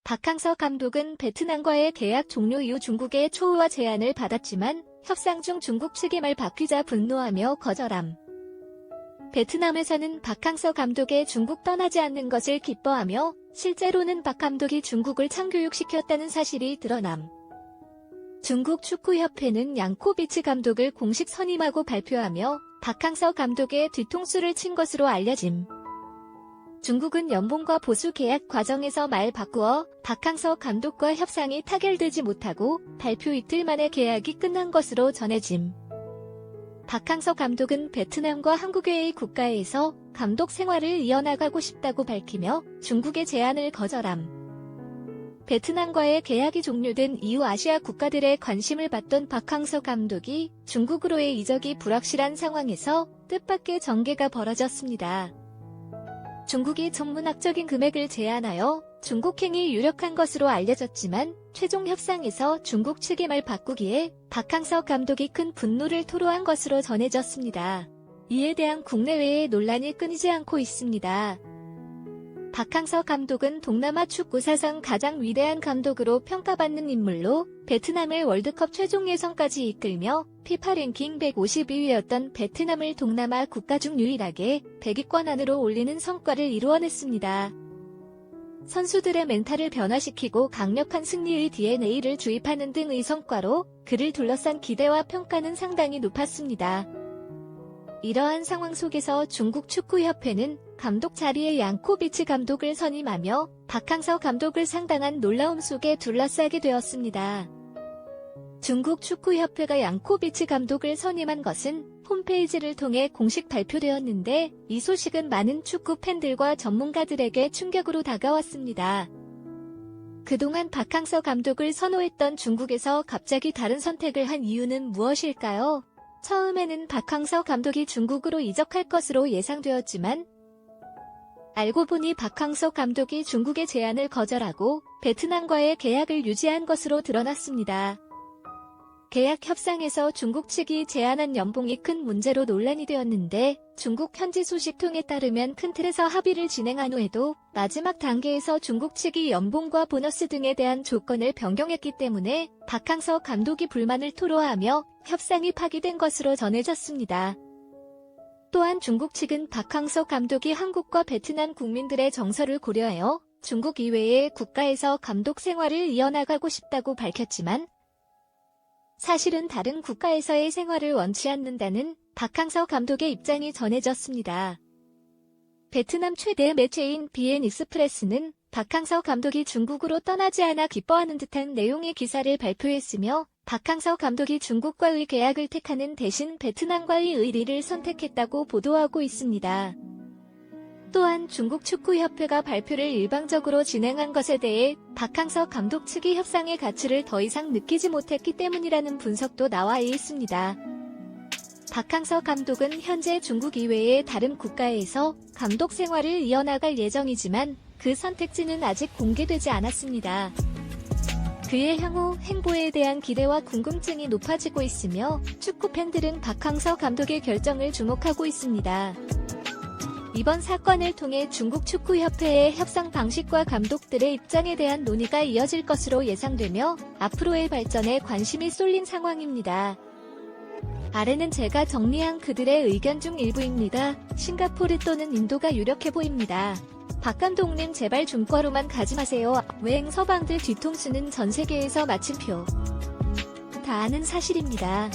박항서 감독은 베트남과의 계약 종료 이후 중국의 초우와 제안을 받았지만 협상 중 중국 측이 말 바뀌자 분노하며 거절함. 베트남에서는 박항서 감독의 중국 떠나지 않는 것을 기뻐하며 실제로는 박 감독이 중국을 창교육시켰다는 사실이 드러남. 중국 축구협회는 양코비치 감독을 공식 선임하고 발표하며 박항서 감독의 뒤통수를 친 것으로 알려짐. 중국은 연봉과 보수 계약 과정에서 말 바꾸어 박항서 감독과 협상이 타결되지 못하고 발표 이틀 만에 계약이 끝난 것으로 전해짐. 박항서 감독은 베트남과 한국외의 국가에서 감독 생활을 이어나가고 싶다고 밝히며 중국의 제안을 거절함. 베트남과의 계약이 종료된 이후 아시아 국가들의 관심을 받던 박항서 감독이 중국으로의 이적이 불확실한 상황에서 뜻밖의 전개가 벌어졌습니다. 중국이 천문학적인 금액을 제안하여 중국행이 유력한 것으로 알려졌지만 최종 협상에서 중국 측의 말 바꾸기에 박항서 감독이 큰 분노를 토로한 것으로 전해졌습니다. 이에 대한 국내외의 논란이 끊이지 않고 있습니다. 박항서 감독은 동남아 축구 사상 가장 위대한 감독으로 평가받는 인물로 베트남을 월드컵 최종 예선까지 이끌며 피파 랭킹 152위였던 베트남을 동남아 국가 중 유일하게 100위권 안으로 올리는 성과를 이루어냈습니다. 선수들의 멘탈을 변화시키고 강력한 승리의 DNA를 주입하는 등의 성과로 그를 둘러싼 기대와 평가는 상당히 높았습니다. 이러한 상황 속에서 중국 축구협회는 감독 자리에 양코비치 감독을 선임하며 박항서 감독을 상당한 놀라움 속에 둘러싸게 되었습니다. 중국 축구협회가 양코비치 감독을 선임한 것은 홈페이지를 통해 공식 발표되었는데 이 소식은 많은 축구 팬들과 전문가들에게 충격으로 다가왔습니다. 그동안 박항서 감독을 선호했던 중국에서 갑자기 다른 선택을 한 이유는 무엇일까요? 처음에는 박항서 감독이 중국으로 이적할 것으로 예상되었지만 알고 보니 박항서 감독이 중국의 제안을 거절하고 베트남과의 계약을 유지한 것으로 드러났습니다. 계약 협상에서 중국 측이 제안한 연봉이 큰 문제로 논란이 되었는데 중국 현지 소식통에 따르면 큰 틀에서 합의를 진행한 후에도 마지막 단계에서 중국 측이 연봉과 보너스 등에 대한 조건을 변경했기 때문에 박항서 감독이 불만을 토로하며 협상이 파기된 것으로 전해졌습니다. 또한 중국 측은 박항서 감독이 한국과 베트남 국민들의 정서를 고려하여 중국 이외의 국가에서 감독 생활을 이어나가고 싶다고 밝혔지만 사실은 다른 국가에서의 생활을 원치 않는다는 박항서 감독의 입장이 전해졌습니다. 베트남 최대 매체인 비엔 익스프레스는 박항서 감독이 중국으로 떠나지 않아 기뻐하는 듯한 내용의 기사를 발표했으며 박항서 감독이 중국과의 계약을 택하는 대신 베트남과의 의리를 선택했다고 보도하고 있습니다. 또한 중국 축구협회가 발표를 일방적으로 진행한 것에 대해 박항서 감독 측이 협상의 가치를 더 이상 느끼지 못했기 때문이라는 분석도 나와 있습니다. 박항서 감독은 현재 중국 이외의 다른 국가에서 감독 생활을 이어나갈 예정이지만 그 선택지는 아직 공개되지 않았습니다. 그의 향후 행보에 대한 기대와 궁금증이 높아지고 있으며 축구 팬들은 박항서 감독의 결정을 주목하고 있습니다. 이번 사건을 통해 중국 축구협회의 협상 방식과 감독들의 입장에 대한 논의가 이어질 것으로 예상되며 앞으로의 발전에 관심이 쏠린 상황입니다. 아래는 제가 정리한 그들의 의견 중 일부입니다. 싱가포르 또는 인도가 유력해 보입니다. 박 감독님 제발 중과로만 가지 마세요. 외행 서방들 뒤통수는 전 세계에서 마침표. 다 아는 사실입니다.